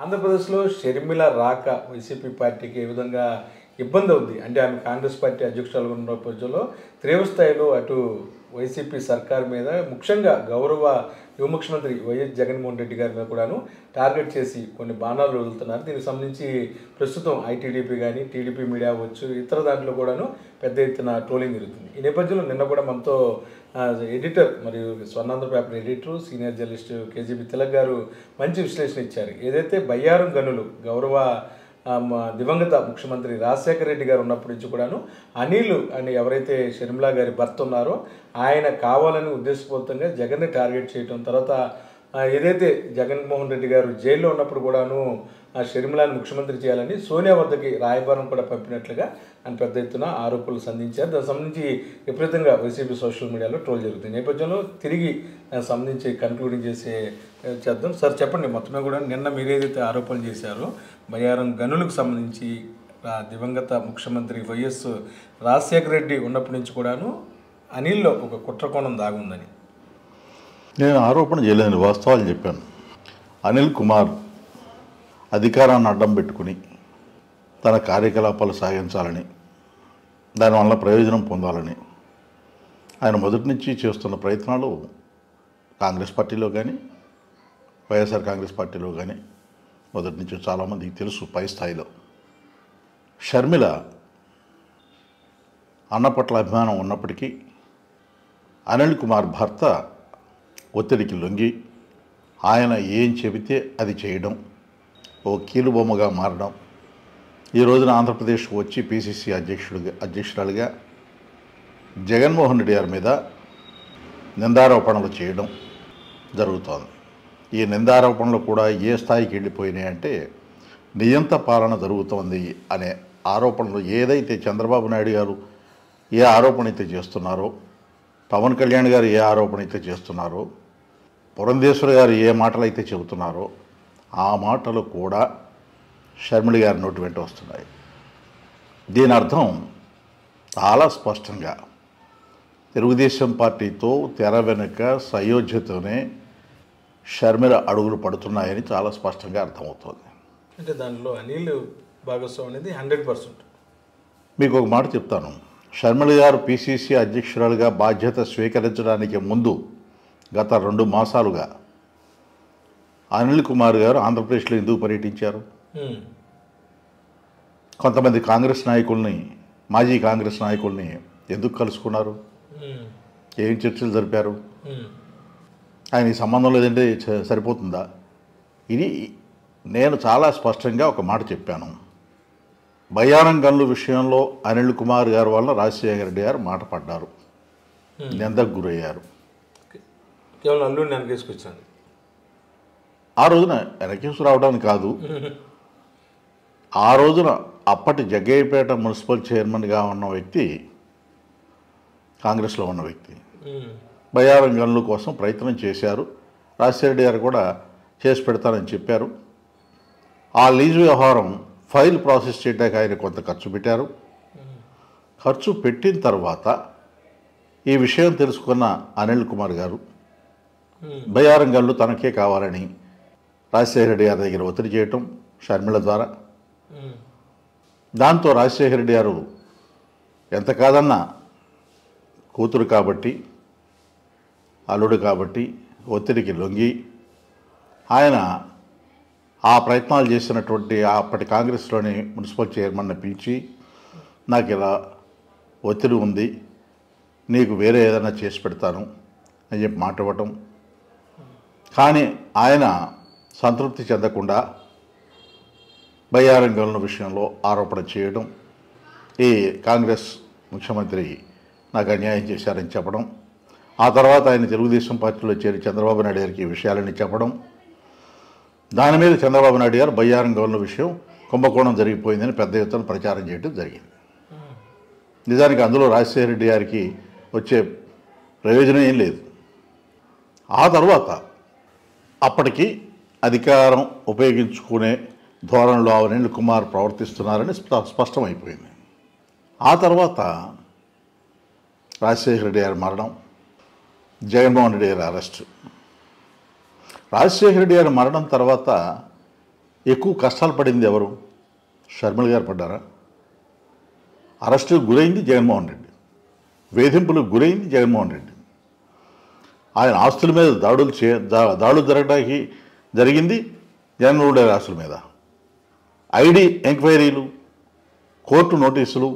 ఆంధ్రప్రదేశ్లో షర్మిల రాక వైసీపీ పార్టీకి ఏ విధంగా ఇబ్బంది అవుద్ది అంటే ఆమె కాంగ్రెస్ పార్టీ అధ్యక్షురాలు ఉన్న నేపథ్యంలో తీవ్ర స్థాయిలో అటు వైసీపీ సర్కార్ మీద ముఖ్యంగా గౌరవ యువ ముఖ్యమంత్రి వైఎస్ జగన్మోహన్ రెడ్డి గారి మీద కూడాను టార్గెట్ చేసి కొన్ని బాణాలు వదులుతున్నారు. దీనికి సంబంధించి ప్రస్తుతం ఐటీడీపీ కానీ టీడీపీ మీడియా అవ్వచ్చు ఇతర దాంట్లో కూడాను పెద్ద ఎత్తున ట్రోలింగ్ జరుగుతుంది. ఈ నేపథ్యంలో నిన్న కూడా మనతో ఎడిటర్ మరియు Swarnandhra paper editor senior journalist KGB Tilak గారు మంచి విశ్లేషణ ఇచ్చారు. ఏదైతే బయ్యారం గనులు గౌరవ దివంగత ముఖ్యమంత్రి రాజశేఖర రెడ్డి గారు ఉన్నప్పటి నుంచి కూడాను అనిల్ అని ఎవరైతే షర్మిల గారి భర్త ఉన్నారో ఆయన కావాలని ఉద్దేశపూర్వకంగా జగన్ని టార్గెట్ చేయటం, తర్వాత ఏదైతే జగన్మోహన్ రెడ్డి గారు జైల్లో ఉన్నప్పుడు కూడాను షర్మిలాని ముఖ్యమంత్రి చేయాలని సోనియా వద్దకి రాయబారం కూడా పంపినట్లుగా ఆయన పెద్ద ఎత్తున ఆరోపణలు సంధించారు. దానికి సంబంధించి విపరీతంగా వైసీపీ సోషల్ మీడియాలో ట్రోల్ జరుగుతుంది. నేపథ్యంలో తిరిగి దానికి సంబంధించి కన్క్లూడింగ్ చేద్దాం. సార్ చెప్పండి, మొత్తమే కూడా నిన్న మీరు ఏదైతే ఆరోపణలు చేశారో బయ్యారం గనులకు సంబంధించి దివంగత ముఖ్యమంత్రి వైఎస్ రాజశేఖర రెడ్డి ఉన్నప్పటి నుంచి కూడాను అనిల్లో ఒక కుట్రకోణం దాగుందని నేను ఆరోపణ చేయలేని వాస్తవాలు చెప్పాను. అనిల్ కుమార్ అధికారాన్ని అడ్డం పెట్టుకుని తన కార్యకలాపాలు సాగించాలని, దానివల్ల ప్రయోజనం పొందాలని ఆయన మొదటి నుంచి చేస్తున్న ప్రయత్నాలు కాంగ్రెస్ పార్టీలో కానీ వైఎస్ఆర్ కాంగ్రెస్ పార్టీలో కానీ మొదటి నుంచి చాలామందికి తెలుసు. పై స్థాయిలో షర్మిల అన్న పట్ల అభిమానం ఉన్నప్పటికీ అనిల్ కుమార్ భర్త ఒత్తిడికి లొంగి ఆయన ఏం చెబితే అది చేయడం, ఓ కీలుబొమ్మగా మారడం, ఈ రోజున ఆంధ్రప్రదేశ్కు వచ్చి పిసిసి అధ్యక్షురాలిగా జగన్మోహన్ రెడ్డి గారి మీద నిందారోపణలు చేయడం జరుగుతోంది. ఈ నిందారోపణలు కూడా ఏ స్థాయికి వెళ్ళిపోయినాయి అంటే నియంత పాలన జరుగుతోంది అనే ఆరోపణలు ఏదైతే చంద్రబాబు నాయుడు గారు ఏ ఆరోపణ అయితే చేస్తున్నారో, పవన్ కళ్యాణ్ గారు ఏ ఆరోపణ అయితే చేస్తున్నారో, పురంధేశ్వరి గారు ఏ మాటలు అయితే చెబుతున్నారో ఆ మాటలు కూడా షర్మిల గారి నోటి వెంట వస్తున్నాయి. దీని అర్థం చాలా స్పష్టంగా తెలుగుదేశం పార్టీతో తెర వెనుక సయోధ్యతోనే షర్మిల అడుగులు పడుతున్నాయని చాలా స్పష్టంగా అర్థమవుతుంది. అంటే దానిలో అనిల్ భాగస్వామి అనేది 100%. మీకు ఒక మాట చెప్తాను. షర్మిల గారు పిసిసి అధ్యక్షురాలుగా బాధ్యత స్వీకరించడానికి ముందు గత 2 మాసాలుగా అనిల్ కుమార్ గారు ఆంధ్రప్రదేశ్లో ఎందుకు పర్యటించారు? కొంతమంది కాంగ్రెస్ నాయకుల్ని, మాజీ కాంగ్రెస్ నాయకుల్ని ఎందుకు కలుసుకున్నారు? ఏం చర్చలు జరిపారు? ఆయన సంబంధం లేదంటే సరిపోతుందా? ఇది నేను చాలా స్పష్టంగా ఒక మాట చెప్పాను. బయ్యారం గనుల విషయంలో అనిల్ కుమార్ గారు వల్ల రాజశేఖర రెడ్డి గారు మాట పడ్డారు, నిందకు గురయ్యారు. కేవలం అల్లుడిని వెనకేసుకొచ్చాను. ఆ రోజున వెనకేసు రావడానికి కాదు, ఆ రోజున అప్పటి జగ్గయ్యపేట మున్సిపల్ చైర్మన్గా ఉన్న వ్యక్తి, కాంగ్రెస్లో ఉన్న వ్యక్తి బయ్యారం గనుల కోసం ప్రయత్నం చేశారు. రాజశేఖర రెడ్డి గారు కూడా చేసి పెడతారని చెప్పారు. ఆ లీజు వ్యవహారం ఫైల్ ప్రాసెస్ చేయడానికి ఆయన కొంత ఖర్చు పెట్టారు. ఖర్చు పెట్టిన తర్వాత ఈ విషయం తెలుసుకున్న అనిల్ కుమార్ గారు బయ్యారం గనులు తనకే కావాలని రాజశేఖర రెడ్డి గారి దగ్గర ఒత్తిడి చేయటం షర్మిల ద్వారా. దాంతో రాజశేఖర రెడ్డి గారు ఎంత కాదన్నా కూతురు కాబట్టి, అల్లుడు కాబట్టి ఒత్తిడికి లొంగి ఆయన ఆ ప్రయత్నాలు చేసినటువంటి అప్పటి కాంగ్రెస్లోని మున్సిపల్ చైర్మన్ని పిలిచి, నాకు ఇలా ఒత్తిడి ఉంది, నీకు వేరే ఏదైనా చేసి పెడతాను అని చెప్పి మాట ఇవ్వటం. కానీ ఆయన సంతృప్తి చెందకుండా బయ్యారం గనుల విషయంలో ఆరోపణ చేయడం, ఈ కాంగ్రెస్ ముఖ్యమంత్రి నాకు అన్యాయం చేశారని చెప్పడం, ఆ తర్వాత ఆయన తెలుగుదేశం పార్టీలో చేరి చంద్రబాబు నాయుడు గారికి ఈ విషయాలని చెప్పడం, దాని మీద చంద్రబాబు నాయుడు గారు బయ్యారం గనుల విషయం కుంభకోణం జరిగిపోయిందని పెద్ద ఎత్తున ప్రచారం చేయడం జరిగింది. నిజానికి అందులో రాజశేఖర రెడ్డి గారికి వచ్చే ప్రయోజనం ఏం లేదు. ఆ తర్వాత అప్పటికి అధికారం ఉపయోగించుకునే ధోరణిలో అనిల్ కుమార్ ప్రవర్తిస్తున్నారని స్పష్టమైపోయింది. ఆ తర్వాత రాజశేఖర రెడ్డి గారి మరణం, జగన్మోహన్ రెడ్డి గారి అరెస్టు. రాజశేఖర రెడ్డి గారి మరణం తర్వాత ఎక్కువ కష్టాలు పడింది ఎవరు? షర్మిల గారు పడ్డారా? అరెస్టుకు గురైంది జగన్మోహన్ రెడ్డి, వేధింపులకు గురైంది జగన్మోహన్ రెడ్డి. ఆయన ఆస్తుల మీద దాడులు జరగడానికి జరిగింది జగన్మోహన్ రెడ్డి ఆస్తుల మీద. ఐడి ఎంక్వైరీలు, కోర్టు నోటీసులు,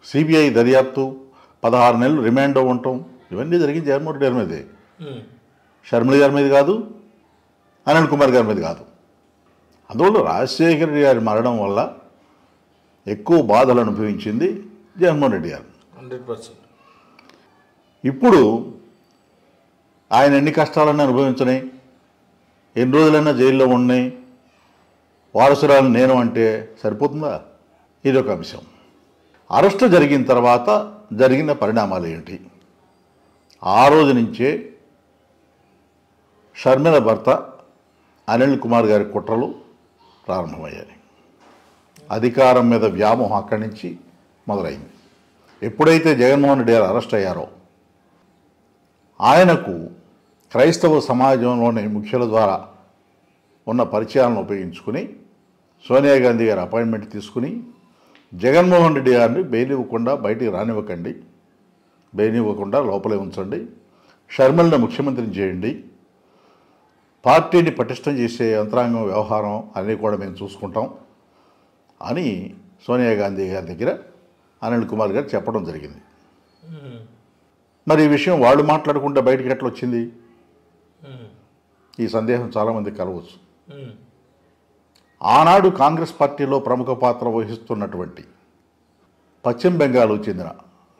సిబిఐ దర్యాప్తు, 16 నెలలు రిమాండ్ ఉండటం, ఇవన్నీ జరిగింది జగన్మోహన్ రెడ్డి గారి మీదే. షర్మిల గారి మీద కాదు, అనిల్ కుమార్ గారి మీద కాదు. అందువల్ల రాజశేఖర రెడ్డి గారి మరణం వల్ల ఎక్కువ బాధలు అనుభవించింది జగన్మోహన్ రెడ్డి గారు. 100%. ఇప్పుడు ఆయన ఎన్ని కష్టాలన్నా అనుభవించని, ఎన్ని రోజులైనా జైల్లో ఉన్నాయి, వారసురాలు నేను అంటే సరిపోతుందా? ఇదొక అంశం. అరెస్టు జరిగిన తర్వాత జరిగిన పరిణామాలు ఏంటి? ఆ రోజు నుంచే షర్మిల భర్త అనిల్ కుమార్ గారి కుట్రలు ప్రారంభమయ్యాయి. అధికారం మీద వ్యామోహం అక్కడి నుంచి మొదలైంది. ఎప్పుడైతే జగన్మోహన్ రెడ్డి గారు అరెస్ట్ అయ్యారో ఆయనకు క్రైస్తవ సమాజంలోని ముఖ్యుల ద్వారా ఉన్న పరిచయాలను ఉపయోగించుకుని సోనియా గాంధీ గారి అపాయింట్మెంట్ తీసుకుని జగన్మోహన్ రెడ్డి గారిని బెయిల్ ఇవ్వకుండా బయటికి రానివ్వకండి, బెయిల్ ఇవ్వకుండా లోపలే ఉంచండి, షర్మిలను ముఖ్యమంత్రిని చేయండి, పార్టీని పటిష్టం చేసే యంత్రాంగం వ్యవహారం అన్నీ కూడా మేము చూసుకుంటాం అని సోనియా గాంధీ గారి దగ్గర అనిల్ కుమార్ గారు చెప్పడం జరిగింది. మరి ఈ విషయం వాళ్ళు మాట్లాడుకుంటే బయటికి ఎట్లా వచ్చింది? ఈ సందేహం చాలామందికి కలవచ్చు. ఆనాడు కాంగ్రెస్ పార్టీలో ప్రముఖ పాత్ర వహిస్తున్నటువంటి పశ్చిమ బెంగాల్కు చెందిన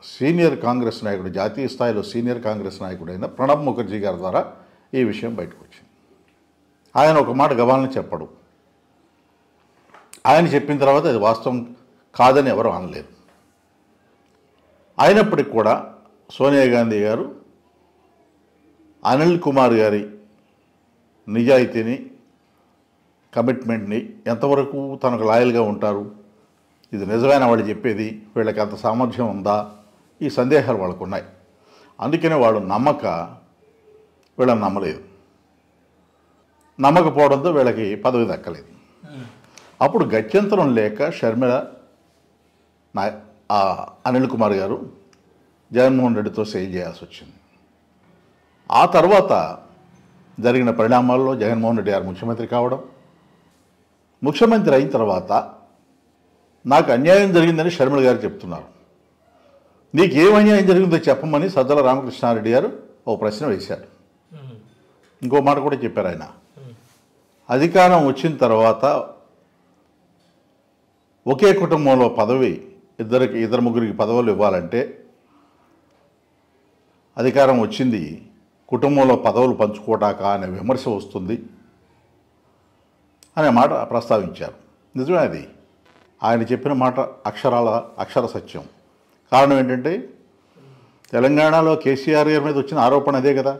సీనియర్ కాంగ్రెస్ నాయకుడు, జాతీయ స్థాయిలో సీనియర్ కాంగ్రెస్ నాయకుడైన ప్రణబ్ ముఖర్జీ గారి ద్వారా ఈ విషయం బయటకు వచ్చింది. ఆయన ఒక మాట గవాలని చెప్పడు. ఆయన చెప్పిన తర్వాత అది వాస్తవం కాదని ఎవరు అనలేరు. అయినప్పటికీ కూడా సోనియా గాంధీ గారు అనిల్ కుమార్ గారి నిజాయితీని, కమిట్మెంట్ని, ఎంతవరకు తనకు లాయల్గా ఉంటారు, ఇది నిజమైన వాళ్ళు చెప్పేది, వీళ్ళకి అంత సామర్థ్యం ఉందా, ఈ సందేహాలు వాళ్ళకు ఉన్నాయి. అందుకనే వాళ్ళు వీళ్ళని నమ్మలేదు. నమ్మకపోవడంతో వీళ్ళకి పదవి దక్కలేదు. అప్పుడు గత్యంతరం లేక షర్మిల అనిల్ కుమార్ గారు జగన్మోహన్ రెడ్డితో సైన్ చేయాల్సి వచ్చింది. ఆ తర్వాత జరిగిన పరిణామాల్లో జగన్మోహన్ రెడ్డి గారు ముఖ్యమంత్రి కావడం, ముఖ్యమంత్రి అయిన తర్వాత నాకు అన్యాయం జరిగిందని షర్మిల గారు చెప్తున్నారు. నీకు ఏం అన్యాయం జరిగిందో చెప్పమని సజ్జల రామకృష్ణారెడ్డి గారు ఓ ప్రశ్న వేశారు. ఇంకో మాట కూడా చెప్పారు ఆయన. అధికారం వచ్చిన తర్వాత ఒకే కుటుంబంలో పదవి ఇద్దరు ముగ్గురికి పదవులు ఇవ్వాలంటే అధికారం వచ్చింది కుటుంబంలో పదవులు పంచుకోటాక అనే విమర్శ వస్తుంది అనే మాట ప్రస్తావించారు. నిజమే, అది ఆయన చెప్పిన మాట అక్షర సత్యం. కారణం ఏంటంటే తెలంగాణలో కేసీఆర్ గారి మీద వచ్చిన ఆరోపణ అదే కదా,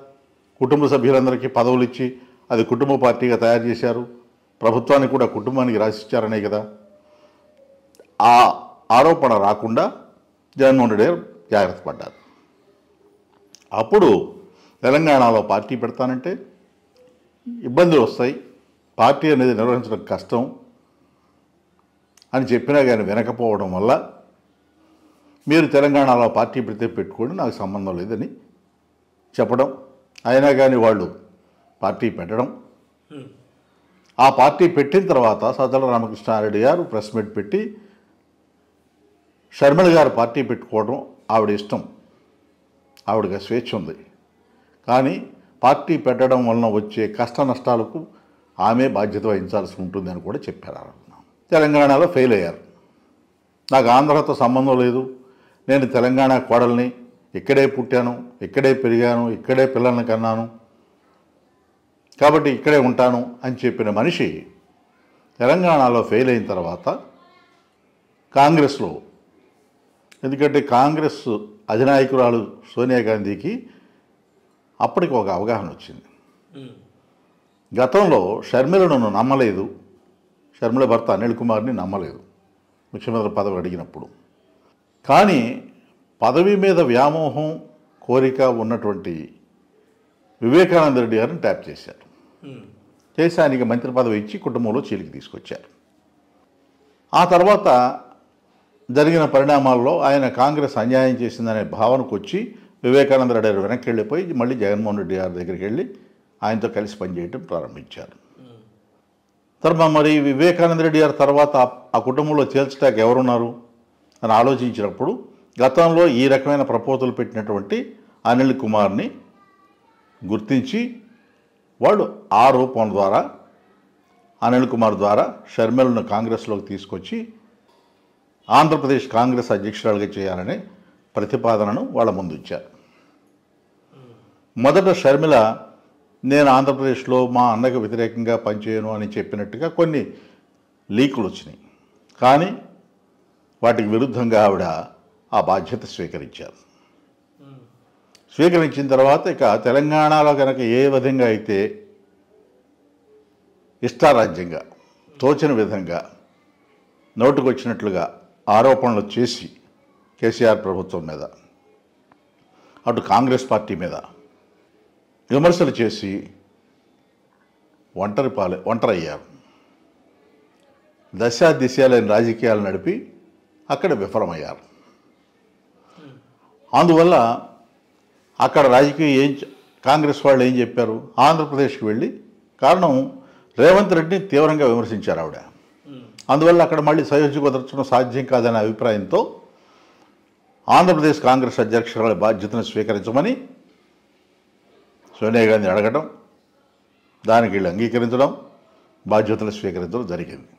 కుటుంబ సభ్యులందరికీ పదవులు ఇచ్చి అది కుటుంబ పార్టీగా తయారు చేశారు, ప్రభుత్వానికి కూడా కుటుంబానికి రాసిచ్చారనే కదా. ఆ ఆరోపణ రాకుండా జగన్మోహన్ రెడ్డి గారు జాగ్రత్త పడ్డారు. అప్పుడు తెలంగాణలో పార్టీ పెడతానంటే ఇబ్బందులు వస్తాయి, పార్టీ అనేది నిర్వహించడం కష్టం అని చెప్పినా కానీ వినకపోవడం వల్ల మీరు తెలంగాణలో పార్టీ పెడితే పెట్టుకోండి, నాకు సంబంధం లేదని చెప్పడం, అయినా కానీ వాళ్ళు పార్టీ పెట్టడం. ఆ పార్టీ పెట్టిన తర్వాత సజ్జల రామకృష్ణారెడ్డి గారు ప్రెస్ మీట్ పెట్టి షర్మిల గారు పార్టీ పెట్టుకోవడం ఆవిడ ఇష్టం, ఆవిడకి స్వేచ్ఛ ఉంది, కానీ పార్టీ పెట్టడం వలన వచ్చే కష్ట నష్టాలకు ఆమె బాధ్యత వహించాల్సి ఉంటుంది అని కూడా చెప్పారు. తెలంగాణలో ఫెయిల్ అయ్యారు. నాకు ఆంధ్రతో సంబంధం లేదు, నేను తెలంగాణ కోడల్ని, ఇక్కడే పుట్టాను, ఇక్కడే పెరిగాను, ఇక్కడే పిల్లల్ని కన్నాను, కాబట్టి ఇక్కడే ఉంటాను అని చెప్పిన మనిషి తెలంగాణలో ఫెయిల్ అయిన తర్వాత కాంగ్రెస్లో, ఎందుకంటే కాంగ్రెస్ అధినాయకురాలు సోనియా గాంధీకి అప్పటికి ఒక అవగాహన వచ్చింది. గతంలో షర్మిలను నమ్మలేదు, షర్మిల భర్త అనిల్ కుమార్ని నమ్మలేదు ముఖ్యమంత్రి పదవి అడిగినప్పుడు. కానీ పదవి మీద వ్యామోహం కోరిక ఉన్నటువంటి వివేకానంద రెడ్డి గారిని ట్యాప్ చేశారు. చేసి ఆయనకి మంత్రి పదవి ఇచ్చి కుటుంబంలో చీలికి తీసుకొచ్చారు. ఆ తర్వాత జరిగిన పరిణామాల్లో ఆయన కాంగ్రెస్ అన్యాయం చేసిందనే భావనకు వచ్చి వివేకానంద రెడ్డి గారు వెనక్కి వెళ్ళిపోయి మళ్ళీ జగన్మోహన్ రెడ్డి గారి దగ్గరికి వెళ్ళి ఆయనతో కలిసి పనిచేయడం ప్రారంభించారు. తర్వాత మరి వివేకానంద రెడ్డి గారి తర్వాత ఆ కుటుంబంలో చేల్చడానికి ఎవరున్నారు అని ఆలోచించినప్పుడు గతంలో ఈ రకమైన ప్రపోజల్ పెట్టినటువంటి అనిల్ కుమార్ని గుర్తించి వాళ్ళు ఆ రూపం ద్వారా అనిల్ కుమార్ ద్వారా షర్మిలను కాంగ్రెస్లోకి తీసుకొచ్చి ఆంధ్రప్రదేశ్ కాంగ్రెస్ అధ్యక్షురాలుగా చేయాలనే ప్రతిపాదనను వాళ్ళ ముందు ఉంచారు. మొదట షర్మిల నేను ఆంధ్రప్రదేశ్లో మా అన్నకు వ్యతిరేకంగా పనిచేయను అని చెప్పినట్టుగా కొన్ని లీకులు వచ్చినాయి. కానీ వాటికి విరుద్ధంగా ఆవిడ ఆ బాధ్యత స్వీకరించారు. స్వీకరించిన తర్వాత ఇక తెలంగాణలో కనుక ఏ విధంగా అయితే ఇష్టారాజ్యంగా తోచిన విధంగా నోటుకొచ్చినట్లుగా ఆరోపణలు చేసి కేసీఆర్ ప్రభుత్వం మీద అటు కాంగ్రెస్ పార్టీ మీద విమర్శలు చేసి ఒంటరయ్యారు. దశ దిశలేని రాజకీయాలు నడిపి అక్కడ విఫలమయ్యారు. అందువల్ల అక్కడ కాంగ్రెస్ వాళ్ళు ఏం చెప్పారు, ఆంధ్రప్రదేశ్కి వెళ్ళి కారణం రేవంత్ రెడ్డిని తీవ్రంగా విమర్శించారు ఆవిడ. అందువల్ల అక్కడ మళ్ళీ సయోధ్య కుదర్చడం సాధ్యం కాదనే అభిప్రాయంతో ఆంధ్రప్రదేశ్ కాంగ్రెస్ అధ్యక్షురాల బాధ్యతను స్వీకరించమని సోనియా గాంధీ అడగడం, దానికి వీళ్ళు అంగీకరించడం, బాధ్యతలు స్వీకరించడం జరిగింది.